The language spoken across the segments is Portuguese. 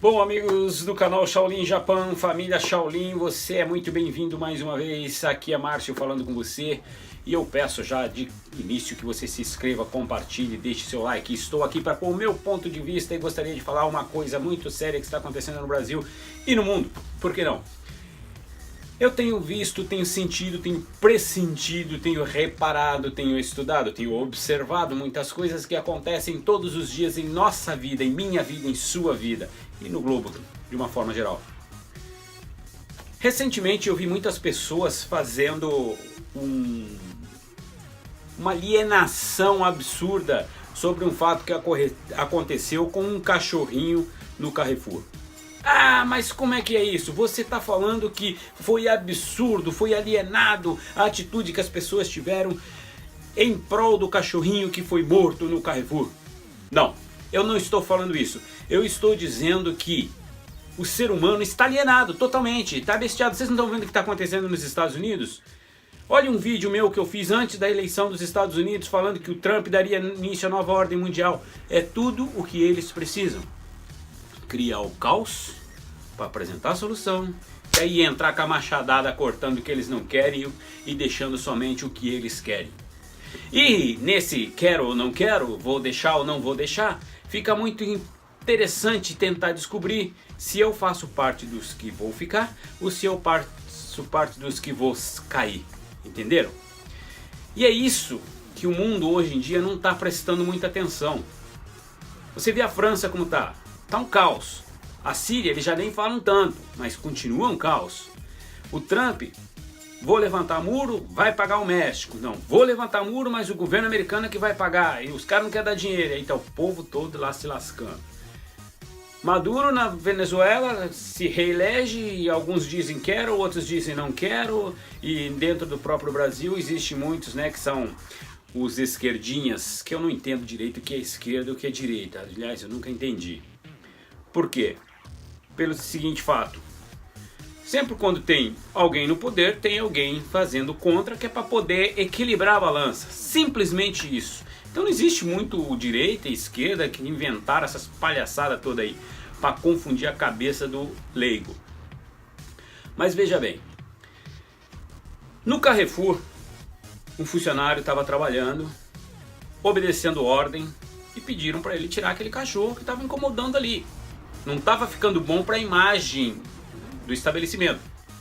Bom, amigos do canal Shaolin Japan, família Shaolin, você é muito bem-vindo mais uma vez. Aqui é Márcio falando com você e eu peço já de início que você se inscreva, compartilhe, deixe seu like. Estou aqui para pôr o meu ponto de vista e gostaria de falar uma coisa muito séria que está acontecendo no Brasil e no mundo. Por que não? Eu tenho visto, tenho sentido, tenho pressentido, tenho reparado, tenho estudado, tenho observado muitas coisas que acontecem todos os dias em nossa vida, em minha vida, em sua vida e no globo de uma forma geral. Recentemente eu vi muitas pessoas fazendo uma alienação absurda sobre um fato que aconteceu com um cachorrinho no Carrefour. Ah, mas como é que é isso? Você está falando que foi absurdo, foi alienado a atitude que as pessoas tiveram em prol do cachorrinho que foi morto no Carrefour? Não, eu não estou falando isso. Eu estou dizendo que o ser humano está alienado totalmente, está bestiado. Vocês não estão vendo o que está acontecendo nos Estados Unidos? Olha um vídeo meu que eu fiz antes da eleição dos Estados Unidos falando que o Trump daria início à nova ordem mundial. É tudo o que eles precisam. Criar o caos para apresentar a solução e aí entrar com a machadada cortando o que eles não querem e deixando somente o que eles querem. E nesse quero ou não quero, vou deixar ou não vou deixar, fica muito interessante tentar descobrir se eu faço parte dos que vou ficar ou se eu faço parte dos que vou cair, entenderam? E é isso que o mundo hoje em dia não está prestando muita atenção. Você vê a França como está? Está um caos. A Síria eles já nem falam tanto, mas continua um caos. O Trump, vou levantar muro, vai pagar o México. Não, vou levantar muro, mas o governo americano é que vai pagar. E os caras não querem dar dinheiro, aí tá o povo todo lá se lascando. Maduro na Venezuela se reelege e alguns dizem quero, outros dizem não quero. E dentro do próprio Brasil existe muitos, né, que são os esquerdinhas, que eu não entendo direito o que é esquerda e o que é direita. Aliás, eu nunca entendi. Por quê? Pelo seguinte fato, sempre quando tem alguém no poder, tem alguém fazendo contra, que é para poder equilibrar a balança, simplesmente isso. Então não existe muito direita e esquerda que inventaram essas palhaçadas toda aí, para confundir a cabeça do leigo. Mas veja bem, no Carrefour, um funcionário estava trabalhando, obedecendo ordem, e pediram para ele tirar aquele cachorro que estava incomodando ali. Não estava ficando bom para a imagem do estabelecimento.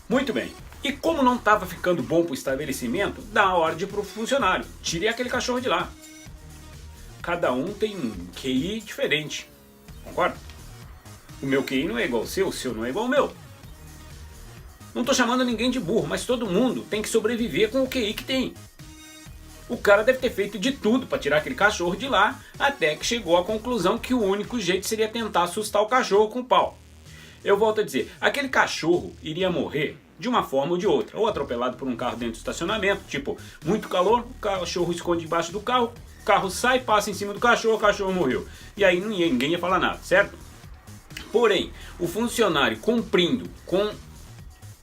Muito bem. E como não estava ficando bom para o estabelecimento, dá ordem para o funcionário. Tire aquele cachorro de lá. Cada um tem um QI diferente. Concorda? O meu QI não é igual ao seu não é igual ao meu. Não estou chamando ninguém de burro, mas todo mundo tem que sobreviver com o QI que tem. O cara deve ter feito de tudo para tirar aquele cachorro de lá, até que chegou à conclusão que o único jeito seria tentar assustar o cachorro com o pau. Eu volto a dizer, aquele cachorro iria morrer de uma forma ou de outra, ou atropelado por um carro dentro do estacionamento, tipo, muito calor, o cachorro esconde debaixo do carro, o carro sai, passa em cima do cachorro, o cachorro morreu. E aí ninguém ia falar nada, certo? Porém, o funcionário cumprindo com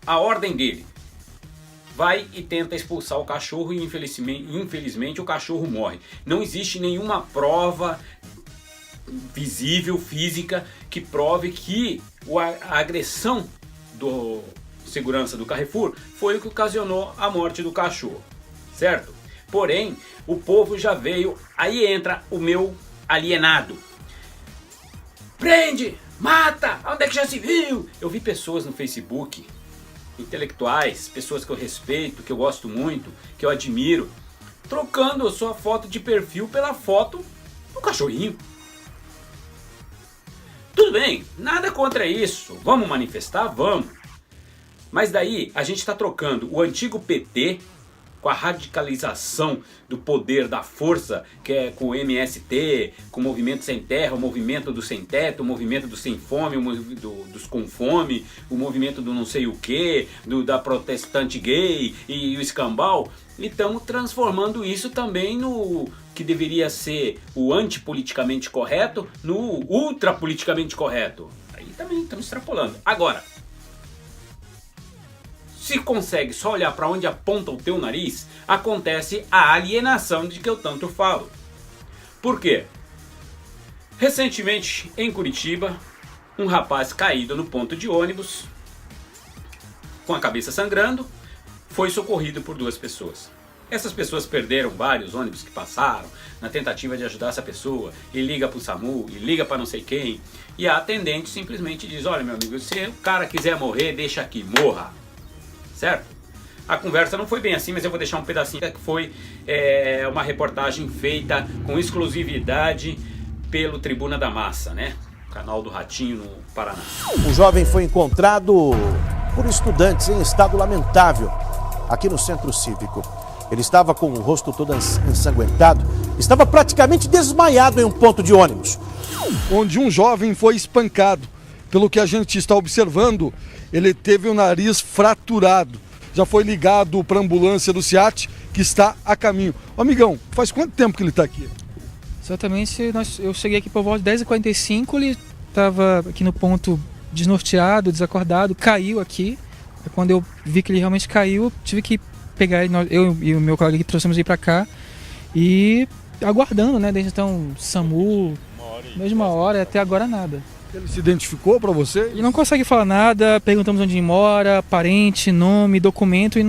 a ordem dele, vai e tenta expulsar o cachorro e infelizmente o cachorro morre. Não existe nenhuma prova visível, física, que prove que a agressão do segurança do Carrefour foi o que ocasionou a morte do cachorro, certo? Porém, o povo já veio, aí entra o meu alienado. Prende! Mata! Onde é que já se viu? Eu vi pessoas no Facebook, intelectuais, pessoas que eu respeito, que eu gosto muito, que eu admiro, trocando a sua foto de perfil pela foto do cachorrinho. Tudo bem, nada contra isso, vamos manifestar? Vamos. Mas daí a gente está trocando o antigo PT com a radicalização do poder da força, que é com o MST, com o Movimento Sem Terra, o movimento do Sem Teto, o movimento do Sem Fome, o movimento dos Com Fome, o movimento do não sei o que, da protestante gay e o escambau. E estamos transformando isso também no que deveria ser o antipoliticamente correto, no ultrapoliticamente correto. Aí também estamos extrapolando. Agora, se consegue só olhar para onde aponta o teu nariz, acontece a alienação de que eu tanto falo. Por quê? Recentemente em Curitiba, um rapaz caído no ponto de ônibus, com a cabeça sangrando, foi socorrido por 2 pessoas. Essas pessoas perderam vários ônibus que passaram na tentativa de ajudar essa pessoa, e liga para o SAMU, e liga para não sei quem, e a atendente simplesmente diz: olha, meu amigo, se o cara quiser morrer, deixa aqui, morra, certo? A conversa não foi bem assim, mas eu vou deixar um pedacinho que foi uma reportagem feita com exclusividade pelo Tribuna da Massa, né? Canal do Ratinho no Paraná. O jovem foi encontrado por estudantes em estado lamentável aqui no Centro Cívico. Ele estava com o rosto todo ensanguentado, estava praticamente desmaiado em um ponto de ônibus. Onde um jovem foi espancado. Pelo que a gente está observando, ele teve o nariz fraturado. Já foi ligado para a ambulância do SEAT, que está a caminho. Ô, amigão, faz quanto tempo que ele está aqui? Exatamente, eu cheguei aqui por volta de 10h45, ele estava aqui no ponto desnorteado, desacordado, caiu aqui. Quando eu vi que ele realmente caiu, tive que pegar ele, eu e o meu colega que trouxemos ele para cá e aguardando, né? Desde então, SAMU, mesma hora, até agora nada. Ele se identificou para você? Ele não consegue falar nada, perguntamos onde ele mora, parente, nome, documento e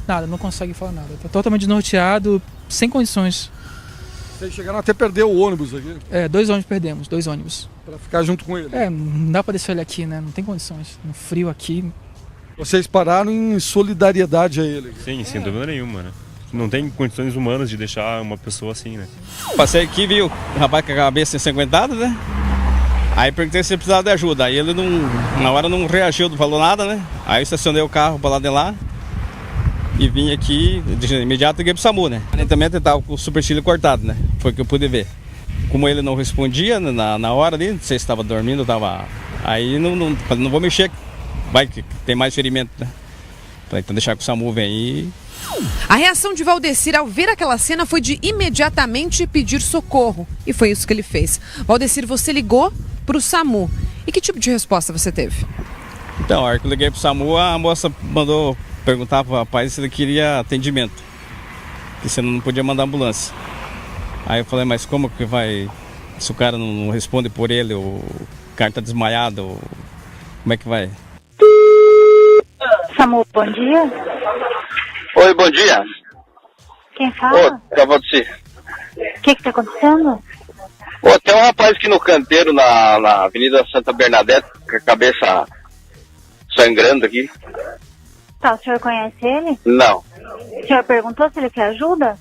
nada, não consegue falar nada. Está totalmente desnorteado, sem condições. Vocês chegaram até a perder o ônibus aqui? 2 ônibus perdemos, 2 ônibus. Para ficar junto com ele? Não dá para deixar ele aqui, né? Não tem condições. No frio aqui. Vocês pararam em solidariedade a ele? Sim, sem dúvida nenhuma, né? Não tem condições humanas de deixar uma pessoa assim, né? Passei aqui, vi o rapaz com a cabeça ensanguentada, né? Aí perguntei se ele precisava de ajuda. Aí ele na hora não reagiu, não falou nada, né? Aí eu estacionei o carro para lá de lá e vim aqui, de imediato liguei pro SAMU, né? Ele também estava com o supercílio cortado, né? Foi o que eu pude ver. Como ele não respondia na hora ali, não sei se estava dormindo, estava... Aí não vou mexer, vai que tem mais ferimento, né? Falei, então deixar que o SAMU vem e... A reação de Valdecir ao ver aquela cena foi de imediatamente pedir socorro. E foi isso que ele fez. Valdecir, você ligou para o SAMU. E que tipo de resposta você teve? Então, a hora que eu liguei pro SAMU, a moça mandou perguntar pro rapaz se ele queria atendimento. Que você não podia mandar ambulância. Aí eu falei, mas como que vai... Se o cara não responde por ele, o cara tá desmaiado, como é que vai? SAMU, bom dia. Oi, bom dia. Quem fala? Ô, é você. O que tá acontecendo? Ô, tem um rapaz aqui no canteiro, na Avenida Santa Bernadette, com a cabeça sangrando aqui. Tá, o senhor conhece ele? Não. O senhor perguntou se ele quer ajuda?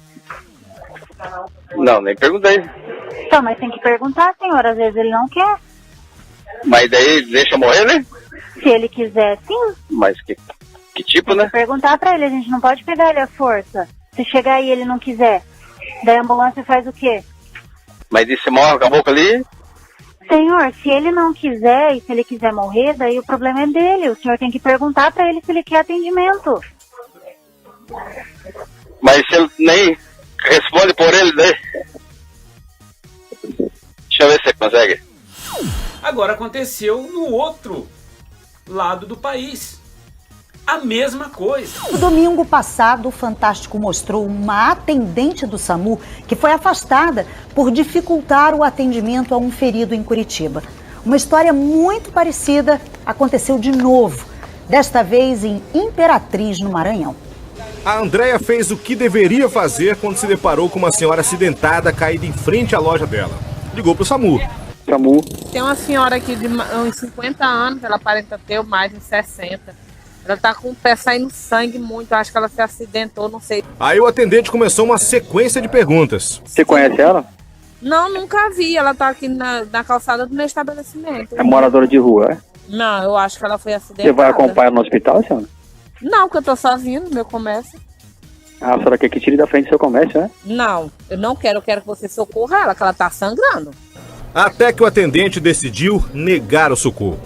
Não, nem perguntei. Então, mas tem que perguntar, senhor, às vezes ele não quer. Mas daí deixa morrer, né? Se ele quiser, sim. Mas que tipo, Tem né? que perguntar pra ele, a gente não pode pegar ele à força. Se chegar aí e ele não quiser, daí a ambulância faz o quê? Mas e se morre com a boca ali? Senhor, se ele não quiser e se ele quiser morrer, daí o problema é dele. O senhor tem que perguntar pra ele se ele quer atendimento. Mas se ele nem responde por ele, daí... Deixa eu ver se você consegue. Agora aconteceu no outro lado do país. A mesma coisa. No domingo passado, o Fantástico mostrou uma atendente do SAMU que foi afastada por dificultar o atendimento a um ferido em Curitiba. Uma história muito parecida aconteceu de novo, desta vez em Imperatriz, no Maranhão. A Andréia fez o que deveria fazer quando se deparou com uma senhora acidentada caída em frente à loja dela. Ligou pro SAMU. SAMU. Tem uma senhora aqui de uns 50 anos, ela aparenta ter mais de 60. Ela tá com o pé saindo sangue muito, acho que ela se acidentou, não sei. Aí o atendente começou uma sequência de perguntas. Você conhece ela? Não, nunca vi, ela tá aqui na calçada do meu estabelecimento. É moradora de rua, é? Não, eu acho que ela foi acidentada. Você vai acompanhar no hospital, senhora? Não, porque eu tô sozinha no meu comércio. Ah, a senhora quer que tire da frente do seu comércio, né? Não, eu não quero, eu quero que você socorra ela, que ela tá sangrando. Até que o atendente decidiu negar o socorro.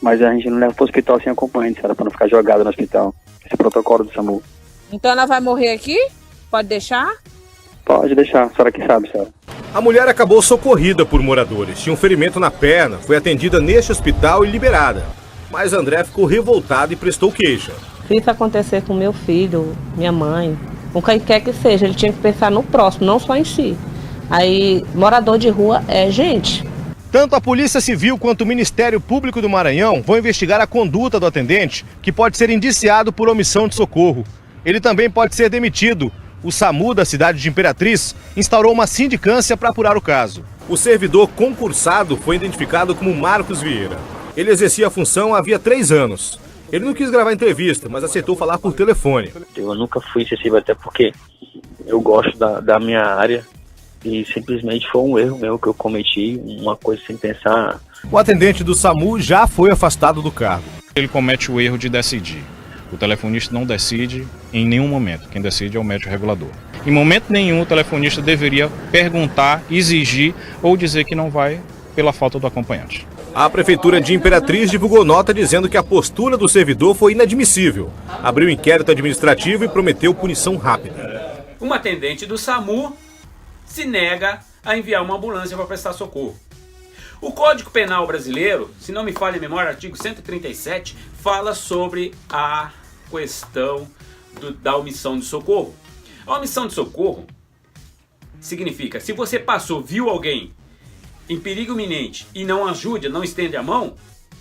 Mas a gente não leva pro hospital sem acompanhante, senhora, pra não ficar jogada no hospital. Esse é o protocolo do SAMU. Então ela vai morrer aqui? Pode deixar? Pode deixar, a senhora que sabe, senhora. A mulher acabou socorrida por moradores. Tinha um ferimento na perna, foi atendida neste hospital e liberada. Mas André ficou revoltado e prestou queixa. Se isso acontecer com meu filho, minha mãe, com quem quer que seja, ele tinha que pensar no próximo, não só em si. Aí, morador de rua é gente. Tanto a Polícia Civil quanto o Ministério Público do Maranhão vão investigar a conduta do atendente, que pode ser indiciado por omissão de socorro. Ele também pode ser demitido. O SAMU da cidade de Imperatriz instaurou uma sindicância para apurar o caso. O servidor concursado foi identificado como Marcos Vieira. Ele exercia a função havia 3 anos. Ele não quis gravar entrevista, mas aceitou falar por telefone. Eu nunca fui excessivo, até porque eu gosto da minha área e simplesmente foi um erro meu que eu cometi, uma coisa sem pensar. O atendente do SAMU já foi afastado do cargo. Ele comete o erro de decidir. O telefonista não decide em nenhum momento. Quem decide é o médico regulador. Em momento nenhum o telefonista deveria perguntar, exigir ou dizer que não vai pela falta do acompanhante. A Prefeitura de Imperatriz divulgou nota dizendo que a postura do servidor foi inadmissível. Abriu inquérito administrativo e prometeu punição rápida. Um atendente do SAMU se nega a enviar uma ambulância para prestar socorro. O Código Penal brasileiro, se não me falha a memória, artigo 137, fala sobre a questão da omissão de socorro. A omissão de socorro significa, se você viu alguém em perigo iminente e não ajuda, não estende a mão,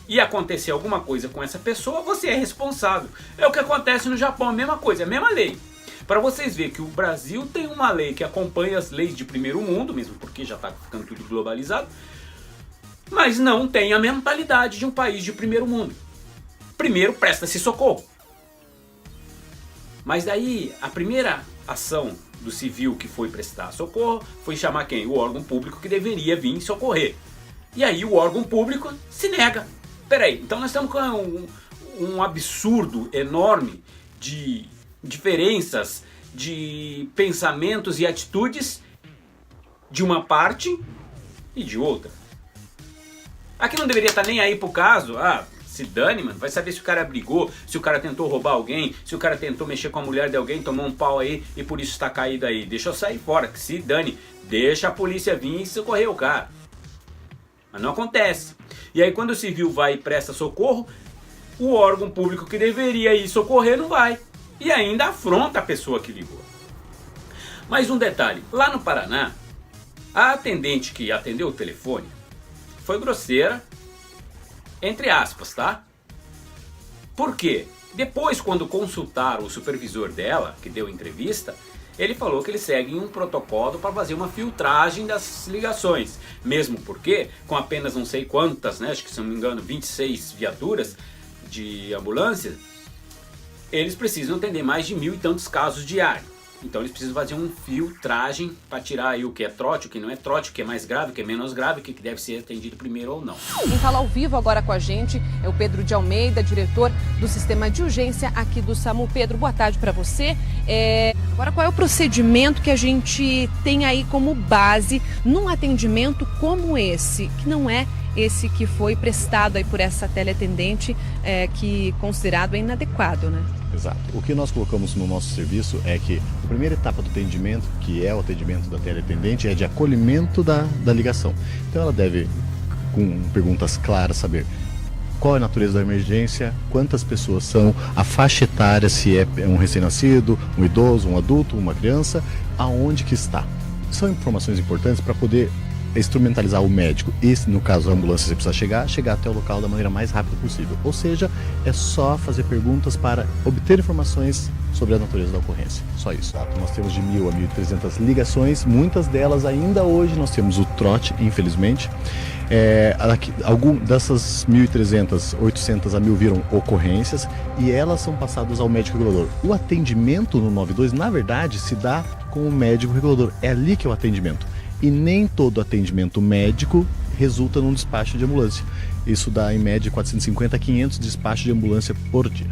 e acontecer alguma coisa com essa pessoa, você é responsável. É o que acontece no Japão, a mesma coisa, a mesma lei. Para vocês verem que o Brasil tem uma lei que acompanha as leis de primeiro mundo, mesmo porque já está ficando tudo globalizado, mas não tem a mentalidade de um país de primeiro mundo. Primeiro presta-se socorro. Mas daí, a primeira ação do civil que foi prestar socorro foi chamar quem? O órgão público que deveria vir socorrer. E aí o órgão público se nega. Peraí, então nós estamos com um absurdo enorme de diferenças de pensamentos e atitudes de uma parte e de outra. Aqui não deveria estar nem aí pro caso, se dane, mano, vai saber se o cara brigou, se o cara tentou roubar alguém, se o cara tentou mexer com a mulher de alguém, tomou um pau aí e por isso está caído aí. Deixa eu sair fora, que se dane, deixa a polícia vir e socorrer o cara. Mas não acontece. E aí quando o civil vai e presta socorro, o órgão público que deveria ir socorrer não vai. E ainda afronta a pessoa que ligou. Mais um detalhe, lá no Paraná, a atendente que atendeu o telefone foi grosseira, entre aspas, tá? Por quê? Depois, quando consultaram o supervisor dela, que deu entrevista, ele falou que eles seguem um protocolo para fazer uma filtragem das ligações. Mesmo porque, com apenas não sei quantas, né, acho que se não me engano 26 viaturas de ambulância, eles precisam atender mais de 1000 e tantos casos diários. Então eles precisam fazer uma filtragem para tirar aí o que é trote, o que não é trote, o que é mais grave, o que é menos grave, o que deve ser atendido primeiro ou não. Quem fala ao vivo agora com a gente é o Pedro de Almeida, diretor do Sistema de Urgência aqui do SAMU. Pedro, boa tarde para você. Agora, qual é o procedimento que a gente tem aí como base num atendimento como esse, que não é esse que foi prestado aí por essa teleatendente, que considerado inadequado, né? Exato. O que nós colocamos no nosso serviço é que a primeira etapa do atendimento, que é o atendimento da teleatendente, é de acolhimento da ligação. Então ela deve, com perguntas claras, saber qual é a natureza da emergência, quantas pessoas são, a faixa etária, se é um recém-nascido, um idoso, um adulto, uma criança, aonde que está. São informações importantes para poder instrumentalizar o médico e, no caso a ambulância, você precisa chegar até o local da maneira mais rápida possível. Ou seja, é só fazer perguntas para obter informações sobre a natureza da ocorrência. Só isso. Nós temos de 1.000 a 1.300 ligações, muitas delas ainda hoje nós temos o trote, infelizmente. Dessas 1.300, 800 a 1.000 viram ocorrências e elas são passadas ao médico regulador. O atendimento no 92, na verdade, se dá com o médico regulador. É ali que é o atendimento. E nem todo atendimento médico resulta num despacho de ambulância. Isso dá, em média, 450 a 500 despachos de ambulância por dia.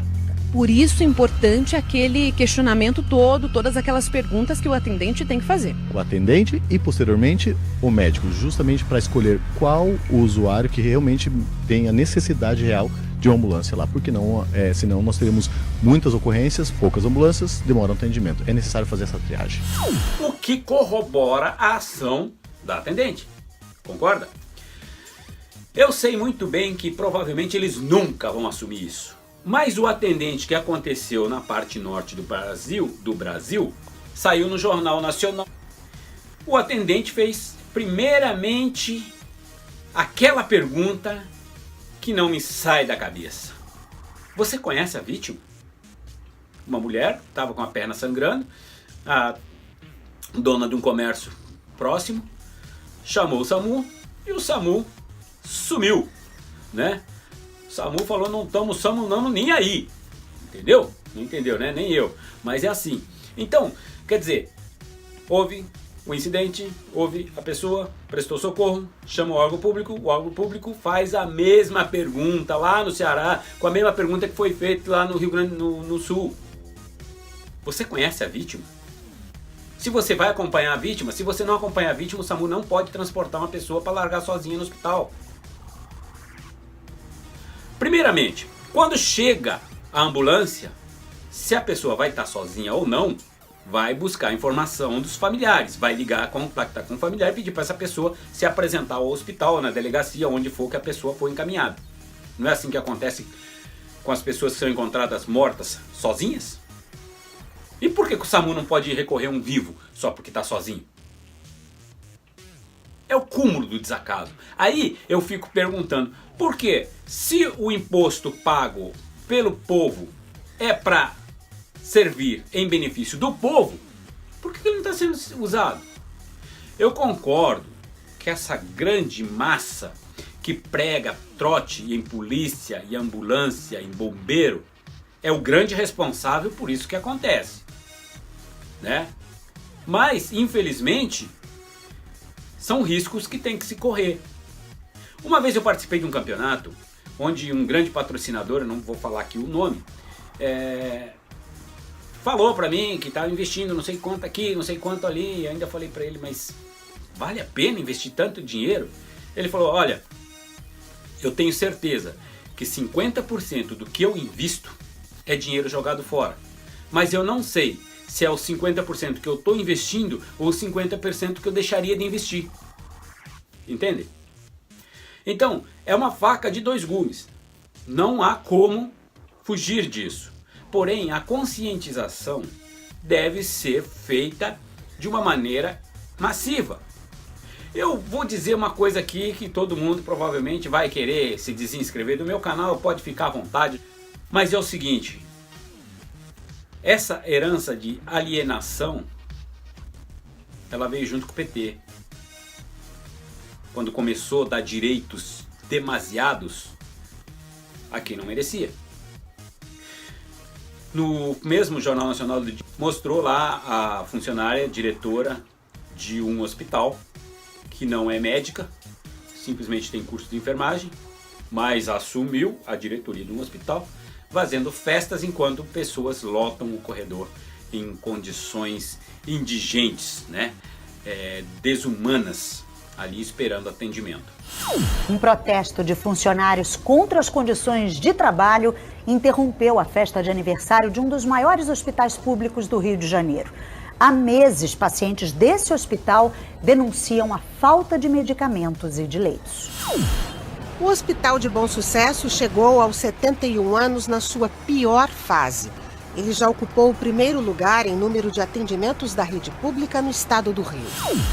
Por isso é importante aquele questionamento todo, todas aquelas perguntas que o atendente tem que fazer. O atendente e, posteriormente, o médico, justamente para escolher qual o usuário que realmente tem a necessidade real de uma ambulância lá, porque não, senão nós teremos muitas ocorrências, poucas ambulâncias, demora o atendimento. É necessário fazer essa triagem. O que corrobora a ação da atendente, concorda? Eu sei muito bem que provavelmente eles nunca vão assumir isso, mas o atendente que aconteceu na parte norte do Brasil, saiu no Jornal Nacional. O atendente fez primeiramente aquela pergunta que não me sai da cabeça. Você conhece a vítima? Uma mulher estava com a perna sangrando, a dona de um comércio próximo chamou o SAMU e o SAMU sumiu, né? O SAMU falou, não estamos nem aí, entendeu? Não entendeu, né? Nem eu, mas é assim. Então, quer dizer, houve o incidente, houve a pessoa, prestou socorro, chama o órgão público faz a mesma pergunta lá no Ceará, com a mesma pergunta que foi feita lá no Rio Grande no Sul. Você conhece a vítima? Se você vai acompanhar a vítima, se você não acompanha a vítima, o SAMU não pode transportar uma pessoa para largar sozinha no hospital. Primeiramente, quando chega a ambulância, se a pessoa vai estar sozinha ou não, vai buscar informação dos familiares, vai ligar, contactar com o familiar e pedir para essa pessoa se apresentar ao hospital, na delegacia, onde for que a pessoa for encaminhada. Não é assim que acontece com as pessoas que são encontradas mortas sozinhas? E por que o SAMU não pode recorrer a um vivo só porque está sozinho? É o cúmulo do desacato. Aí eu fico perguntando, por que se o imposto pago pelo povo é para servir em benefício do povo, por que ele não está sendo usado? Eu concordo que essa grande massa que prega trote em polícia, em ambulância, em bombeiro, é o grande responsável por isso que acontece, né? Mas, infelizmente, são riscos que tem que se correr. Uma vez eu participei de um campeonato onde um grande patrocinador, eu não vou falar aqui o nome, falou pra mim que estava investindo não sei quanto aqui, não sei quanto ali, e ainda falei pra ele, mas vale a pena investir tanto dinheiro? Ele falou, olha, eu tenho certeza que 50% do que eu invisto é dinheiro jogado fora, mas eu não sei se é os 50% que eu estou investindo ou os 50% que eu deixaria de investir. Entende? Então, é uma faca de dois gumes. Não há como fugir disso. Porém, a conscientização deve ser feita de uma maneira massiva. Eu vou dizer uma coisa aqui que todo mundo provavelmente vai querer se desinscrever do meu canal, pode ficar à vontade. Mas é o seguinte, essa herança de alienação, ela veio junto com o PT. Quando começou a dar direitos demasiados a quem não merecia. No mesmo Jornal Nacional do Dia, mostrou lá a funcionária diretora de um hospital, que não é médica, simplesmente tem curso de enfermagem, mas assumiu a diretoria de um hospital, fazendo festas enquanto pessoas lotam o corredor em condições indigentes, né? Desumanas, ali esperando atendimento. Um protesto de funcionários contra as condições de trabalho interrompeu a festa de aniversário de um dos maiores hospitais públicos do Rio de Janeiro. Há meses, pacientes desse hospital denunciam a falta de medicamentos e de leitos. O Hospital de Bom Sucesso chegou aos 71 anos na sua pior fase. Ele já ocupou o primeiro lugar em número de atendimentos da rede pública no estado do Rio.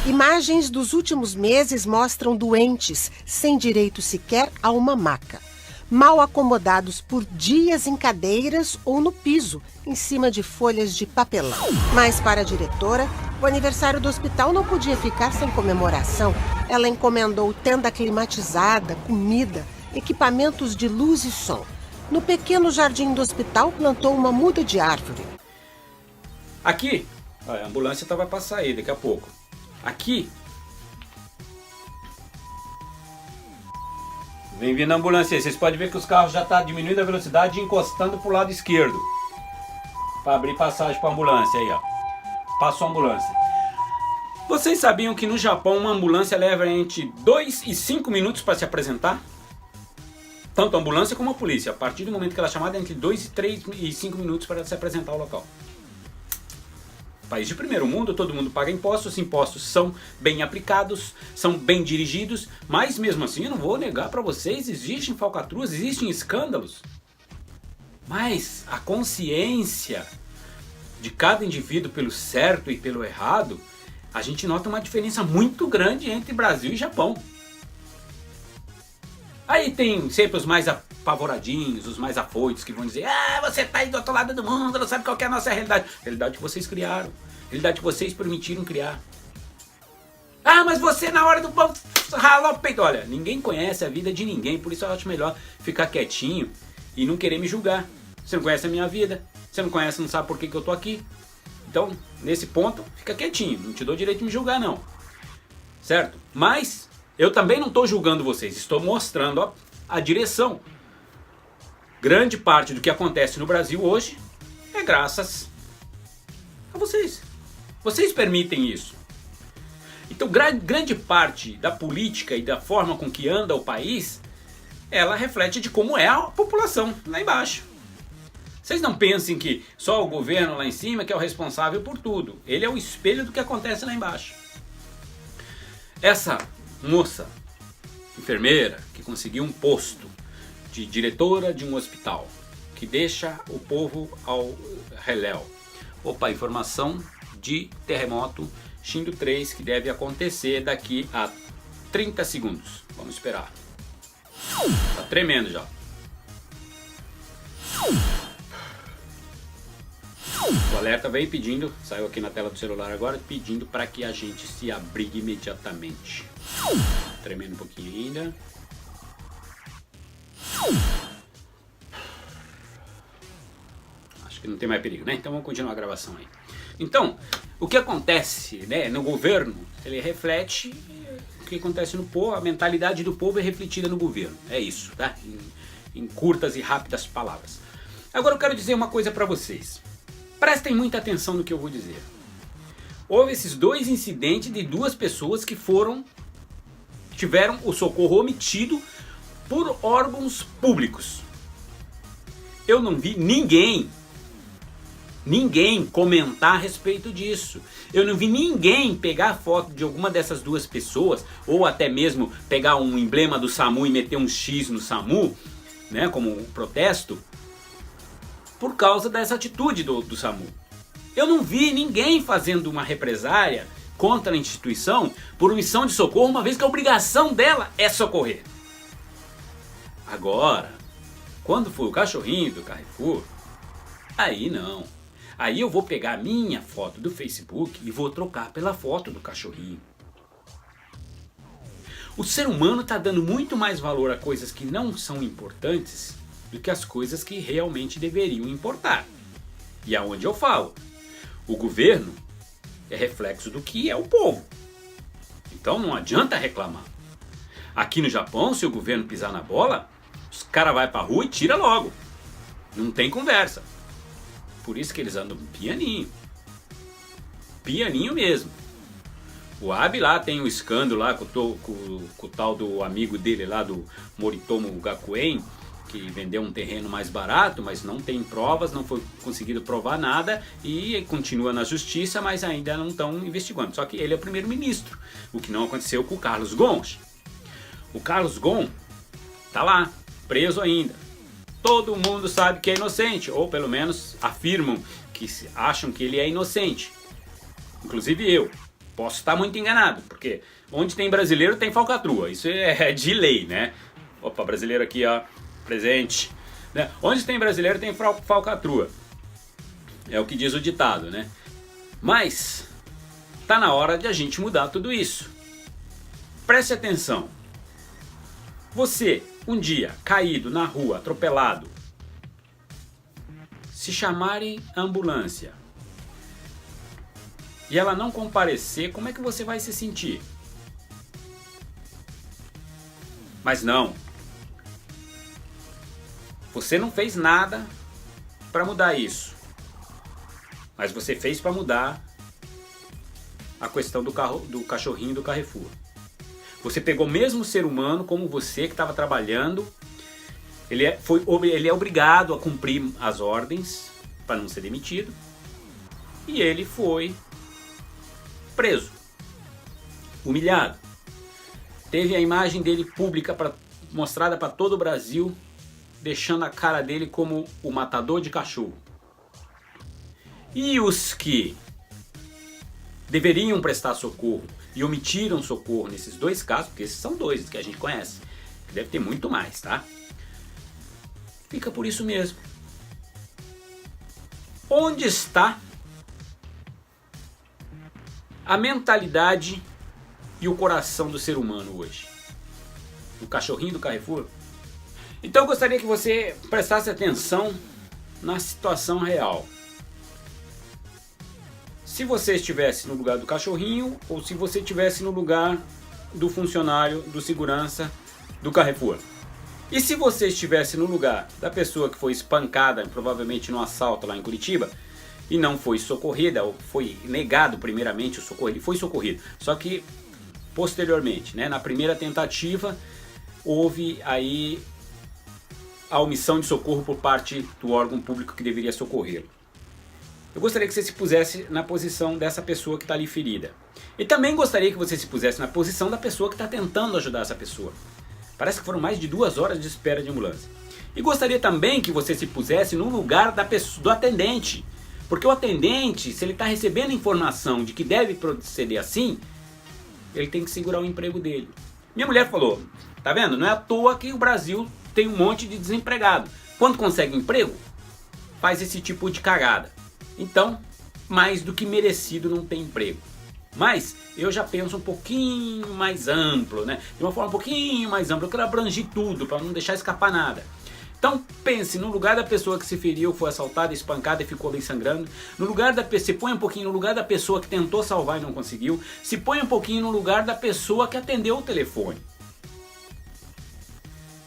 Imagens dos últimos meses mostram doentes sem direito sequer a uma maca, mal acomodados por dias em cadeiras ou no piso, em cima de folhas de papelão. Mas para a diretora, o aniversário do hospital não podia ficar sem comemoração. Ela encomendou tenda climatizada, comida, equipamentos de luz e som. No pequeno jardim do hospital, plantou uma muda de árvore. Aqui, a ambulância vai passar aí daqui a pouco. Aqui, vem vindo a ambulância aí. Vocês podem ver que os carros já estão diminuindo a velocidade e encostando para o lado esquerdo. Para abrir passagem para a ambulância aí, ó. Passou a ambulância. Vocês sabiam que no Japão uma ambulância leva entre 2 e 5 minutos para se apresentar? Tanto a ambulância como a polícia. A partir do momento que ela é chamada, entre 2 e 3 e 5 minutos para se apresentar ao local. País de primeiro mundo, todo mundo paga impostos. Os impostos são bem aplicados, são bem dirigidos. Mas mesmo assim, eu não vou negar para vocês, existem falcatruas, existem escândalos. Mas a consciência de cada indivíduo pelo certo e pelo errado, a gente nota uma diferença muito grande entre Brasil e Japão. Aí tem sempre os mais apavoradinhos, os mais afoitos que vão dizer: ah, você tá aí do outro lado do mundo, não sabe qual que é a nossa realidade. Realidade que vocês criaram, realidade que vocês permitiram criar. Ah, mas você na hora do pão rala o peito. Olha, ninguém conhece a vida de ninguém, por isso eu acho melhor ficar quietinho e não querer me julgar. Você não conhece a minha vida, você não conhece, não sabe por que eu tô aqui. Então, nesse ponto, fica quietinho, não te dou direito de me julgar não. Certo? Mas eu também não estou julgando vocês, estou mostrando a direção. Grande parte do que acontece no Brasil hoje é graças a vocês. Vocês permitem isso. Então, grande parte da política e da forma com que anda o país, ela reflete de como é a população lá embaixo. Vocês não pensem que só o governo lá em cima que é o responsável por tudo. Ele é o espelho do que acontece lá embaixo. Essa moça, enfermeira, que conseguiu um posto de diretora de um hospital, que deixa o povo ao reléu. Opa, informação de terremoto Shindo 3 que deve acontecer daqui a 30 segundos. Vamos esperar. Tá tremendo já. O alerta veio pedindo, saiu aqui na tela do celular agora, pedindo para que a gente se abrigue imediatamente. Tremendo um pouquinho ainda. Acho que não tem mais perigo, né? Então vamos continuar a gravação aí. Então, o que acontece, né, no governo, ele reflete o que acontece no povo, a mentalidade do povo é refletida no governo. É isso, tá? Em curtas e rápidas palavras. Agora eu quero dizer uma coisa para vocês. Prestem muita atenção no que eu vou dizer. Houve esses dois incidentes de duas pessoas que tiveram o socorro omitido por órgãos públicos. Eu não vi ninguém comentar a respeito disso. Eu não vi ninguém pegar a foto de alguma dessas duas pessoas, ou até mesmo pegar um emblema do SAMU e meter um X no SAMU, né, como um protesto, por causa dessa atitude do SAMU. Eu não vi ninguém fazendo uma represária contra a instituição por omissão de socorro, uma vez que a obrigação dela é socorrer. Agora, quando for o cachorrinho do Carrefour, aí não. Aí eu vou pegar a minha foto do Facebook e vou trocar pela foto do cachorrinho. O ser humano está dando muito mais valor a coisas que não são importantes do que as coisas que realmente deveriam importar. E aonde eu falo, o governo é reflexo do que é o povo. Então não adianta reclamar. Aqui no Japão, se o governo pisar na bola, os caras vão pra rua e tira logo. Não tem conversa. Por isso que eles andam pianinho. Pianinho mesmo. O Abe lá tem um escândalo lá com o tal do amigo dele lá, do Moritomo Gakuen, que vendeu um terreno mais barato, mas não tem provas, não foi conseguido provar nada e continua na justiça, mas ainda não estão investigando. Só que ele é o primeiro-ministro, o que não aconteceu com o Carlos Ghosn. O Carlos Ghosn tá lá, preso ainda. Todo mundo sabe que é inocente, ou pelo menos afirmam que acham que ele é inocente. Inclusive eu. Posso estar muito enganado, porque onde tem brasileiro tem falcatrua, isso é de lei, né? Opa, brasileiro aqui, ó, presente. Né? Onde tem brasileiro tem falcatrua, é o que diz o ditado, né? Mas tá na hora de a gente mudar tudo isso. Preste atenção. Você, um dia, caído na rua, atropelado, se chamarem a ambulância e ela não comparecer, como é que você vai se sentir? Mas não. Você não fez nada para mudar isso. Mas você fez para mudar a questão do cachorrinho do Carrefour. Você pegou o mesmo ser humano como você que estava trabalhando. Ele é obrigado a cumprir as ordens para não ser demitido. E ele foi preso, humilhado. Teve a imagem dele pública mostrada para todo o Brasil, deixando a cara dele como o matador de cachorro. E os que deveriam prestar socorro e omitiram socorro nesses dois casos, porque esses são dois que a gente conhece, Deve ter muito mais, tá? Fica por isso mesmo. Onde está a mentalidade e o coração do ser humano hoje? O cachorrinho do Carrefour? Então eu gostaria que você prestasse atenção na situação real. Se você estivesse no lugar do cachorrinho ou se você estivesse no lugar do funcionário, do segurança do Carrefour. E se você estivesse no lugar da pessoa que foi espancada, provavelmente num assalto lá em Curitiba, e não foi socorrida, ou foi negado primeiramente o socorro, ele foi socorrido, só que posteriormente, né, na primeira tentativa, houve aí a omissão de socorro por parte do órgão público que deveria socorrê-lo. Eu gostaria que você se pusesse na posição dessa pessoa que está ali ferida. E também gostaria que você se pusesse na posição da pessoa que está tentando ajudar essa pessoa. Parece que foram mais de 2 horas de espera de ambulância. E gostaria também que você se pusesse no lugar da pessoa, do atendente. Porque o atendente, se ele está recebendo informação de que deve proceder assim, ele tem que segurar o emprego dele. Minha mulher falou, tá vendo? Não é à toa que o Brasil tem um monte de desempregado. Quando consegue emprego, faz esse tipo de cagada. Então, mais do que merecido não tem emprego. Mas eu já penso um pouquinho mais amplo, né? De uma forma um pouquinho mais ampla. Eu quero abranger tudo para não deixar escapar nada. Então pense no lugar da pessoa que se feriu, foi assaltada, espancada e ficou ali sangrando. No lugar da pessoa, se põe um pouquinho no lugar da pessoa que tentou salvar e não conseguiu. Se põe um pouquinho no lugar da pessoa que atendeu o telefone.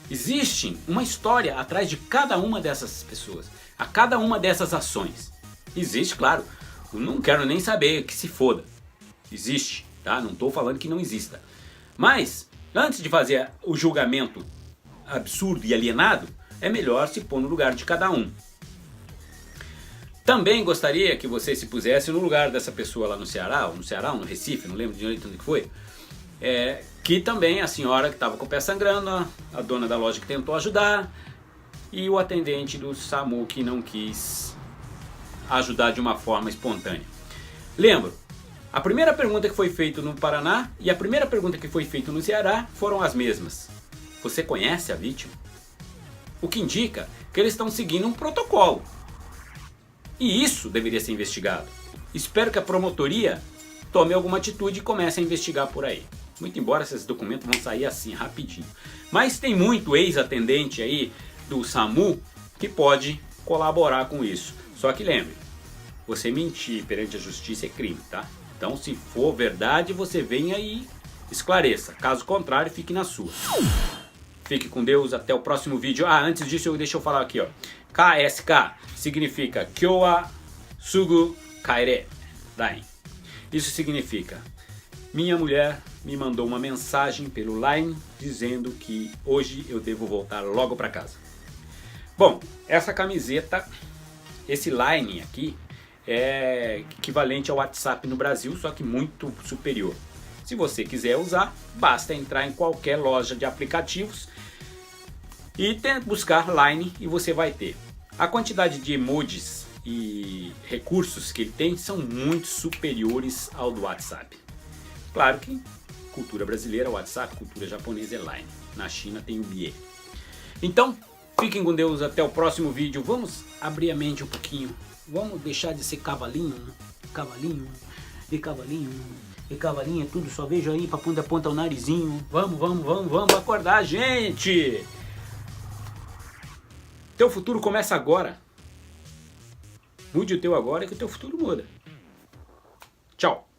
Existe uma história atrás de cada uma dessas pessoas, a cada uma dessas ações. Existe, claro. Eu não quero nem saber, que se foda. Existe, tá? Não estou falando que não exista. Mas, antes de fazer o julgamento absurdo e alienado, é melhor se pôr no lugar de cada um. Também gostaria que você se pusesse no lugar dessa pessoa lá no Ceará, ou no Recife, não lembro direito onde que foi, que também a senhora que estava com o pé sangrando, a dona da loja que tentou ajudar, e o atendente do SAMU que não quis ajudar de uma forma espontânea. Lembro, a primeira pergunta que foi feita no Paraná e a primeira pergunta que foi feita no Ceará foram as mesmas. Você conhece a vítima? O que indica que eles estão seguindo um protocolo. E isso deveria ser investigado. Espero que a promotoria tome alguma atitude e comece a investigar por aí. Muito embora esses documentos vão sair assim, rapidinho. Mas tem muito ex-atendente aí do SAMU que pode colaborar com isso. Só que lembre, você mentir perante a justiça é crime, tá? Então, se for verdade, você venha e esclareça. Caso contrário, fique na sua. Fique com Deus, até o próximo vídeo. Antes disso, deixa eu falar aqui, ó. KSK significa Kyowa Sugu Kaere Dain. Isso significa, minha mulher me mandou uma mensagem pelo Line dizendo que hoje eu devo voltar logo para casa. Bom, essa camiseta, esse Line aqui, é equivalente ao WhatsApp no Brasil, só que muito superior. Se você quiser usar, basta entrar em qualquer loja de aplicativos e buscar Line e você vai ter. A quantidade de emojis e recursos que ele tem são muito superiores ao do WhatsApp. Claro que cultura brasileira é WhatsApp, cultura japonesa é Line. Na China tem o Bie. Então, fiquem com Deus, até o próximo vídeo. Vamos abrir a mente um pouquinho. Vamos deixar de ser cavalinho, cavalinho, e cavalinho, e cavalinho, tudo só vejo aí pra ponta o narizinho. Vamos acordar, gente! Teu futuro começa agora. Mude o teu agora que o teu futuro muda. Tchau!